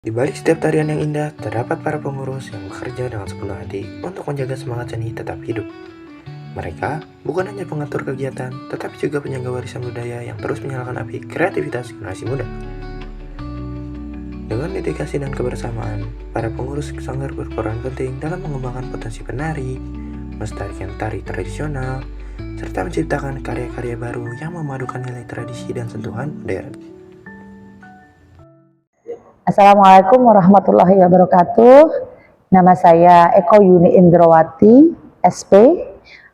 Di balik setiap tarian yang indah, terdapat para pengurus yang bekerja dengan sepenuh hati untuk menjaga semangat seni tetap hidup. Mereka bukan hanya pengatur kegiatan, tetapi juga penjaga warisan budaya yang terus menyalakan api kreativitas generasi muda. Dengan dedikasi dan kebersamaan, para pengurus sanggar berperan penting dalam mengembangkan potensi penari, melestarikan tari tradisional, serta menciptakan karya-karya baru yang memadukan nilai tradisi dan sentuhan modern. Assalamualaikum warahmatullahi wabarakatuh. Nama saya Eko Yuni Indrawati, SP,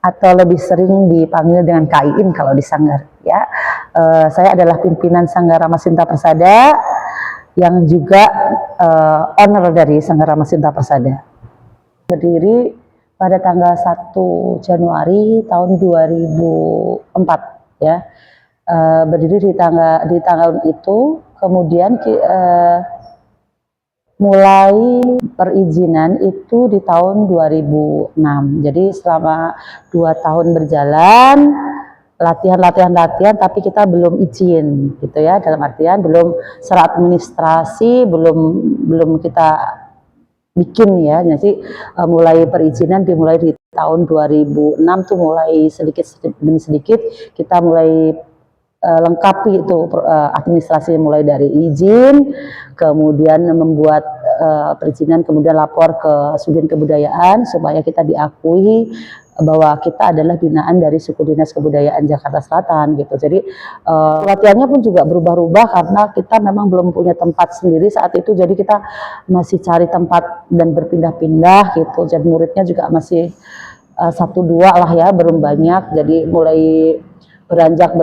atau lebih sering dipanggil dengan KIIN kalau di Sanggar. Ya, saya adalah pimpinan Sanggar Ramasinta Persada, yang juga owner dari Sanggar Ramasinta Persada. Berdiri pada tanggal 1 Januari tahun 2004, ya. Berdiri di tahun itu, kemudian mulai perizinan itu di tahun 2006. Jadi selama 2 tahun berjalan, latihan, tapi kita belum izin, gitu ya. Dalam artian belum secara administrasi, belum kita bikin ya. Jadi mulai perizinan dimulai di tahun 2006 tuh mulai sedikit demi sedikit kita mulai lengkapi itu administrasi, mulai dari izin, kemudian membuat perizinan, kemudian lapor ke Sudin Kebudayaan supaya kita diakui bahwa kita adalah binaan dari Suku Dinas Kebudayaan Jakarta Selatan gitu. Jadi latihannya pun juga berubah-ubah karena kita memang belum punya tempat sendiri saat itu, jadi kita masih cari tempat dan berpindah-pindah gitu. Jadi muridnya juga masih 1-2 lah ya, belum banyak. Jadi mulai beranjak,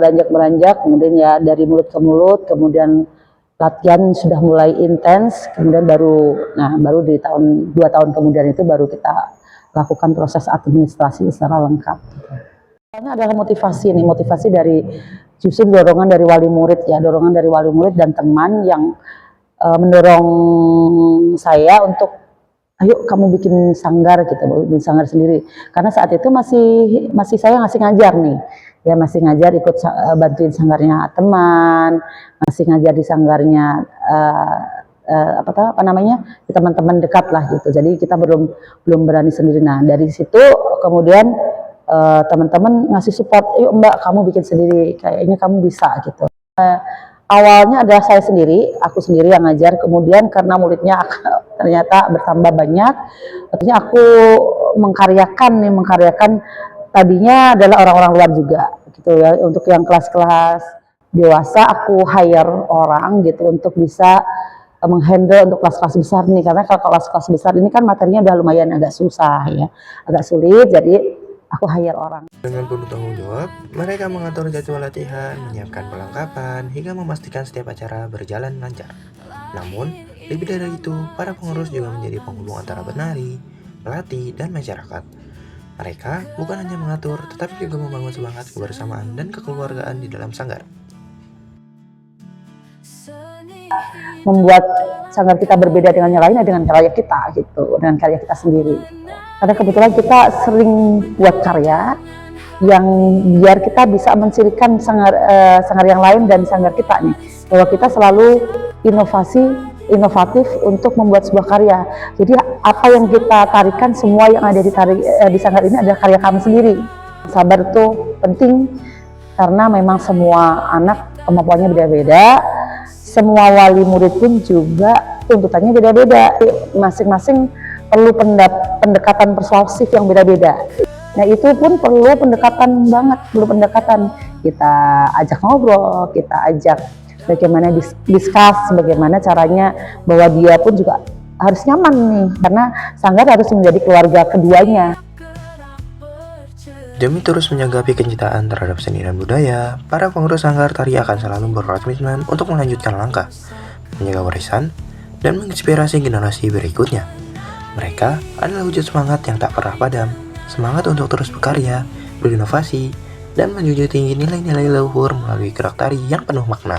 kemudian ya dari mulut ke mulut, kemudian latihan sudah mulai intens, kemudian baru di 2 tahun kemudian itu baru kita lakukan proses administrasi secara lengkap. Ini adalah motivasi dari justru dorongan dari wali murid ya, dan teman yang mendorong saya untuk ayo kamu bikin sanggar gitu, bikin sanggar sendiri. Karena saat itu masih saya ngasih ngajar nih. Ya masih ngajar, ikut bantuin sanggarnya teman, masih ngajar di sanggarnya teman-teman dekat lah gitu. Jadi kita belum berani sendiri. Nah dari situ kemudian teman-teman ngasih support, yuk Mbak kamu bikin sendiri, kayaknya kamu bisa gitu. Awalnya adalah aku sendiri yang ngajar, kemudian karena muridnya ternyata bertambah banyak, artinya aku mengkaryakan tadinya adalah orang-orang luar juga gitu ya. Untuk yang kelas-kelas dewasa aku hire orang gitu untuk bisa menghandle untuk kelas-kelas besar nih, karena kalau kelas-kelas besar ini kan materinya udah lumayan agak susah ya, agak sulit, jadi aku hire orang. Dengan penuh tanggung jawab, mereka mengatur jadwal latihan, menyiapkan perlengkapan, hingga memastikan setiap acara berjalan lancar. Namun, lebih dari itu, para pengurus juga menjadi penghubung antara penari, pelatih, dan masyarakat. Mereka bukan hanya mengatur, tetapi juga membangun semangat kebersamaan dan kekeluargaan di dalam sanggar. Membuat sanggar kita berbeda dengan yang lain dengan karya kita gitu, dengan karya kita sendiri. Karena kebetulan kita sering buat karya yang biar kita bisa mencirikan sanggar yang lain dan sanggar kita nih, bahwa kita selalu inovatif untuk membuat sebuah karya. Jadi apa yang kita tarikan, semua yang ada di sanggar ini adalah karya kami sendiri. Sabar itu penting karena memang semua anak kemampuannya beda-beda, semua wali murid pun juga tuntutannya beda-beda, masing-masing perlu pendekatan persuasif yang beda-beda. Nah itu pun perlu pendekatan banget, kita ajak ngobrol, kita ajak bagaimana discuss, bagaimana caranya bahwa dia pun juga harus nyaman nih, karena sanggar harus menjadi keluarga keduanya. Demi terus menjaga kecintaan terhadap seni dan budaya, para pengurus sanggar tari akan selalu berkomitmen untuk melanjutkan langkah, menjaga warisan, dan menginspirasi generasi berikutnya. Mereka adalah wujud semangat yang tak pernah padam, semangat untuk terus berkarya, berinovasi, dan menjunjung tinggi nilai-nilai leluhur melalui gerak tari yang penuh makna.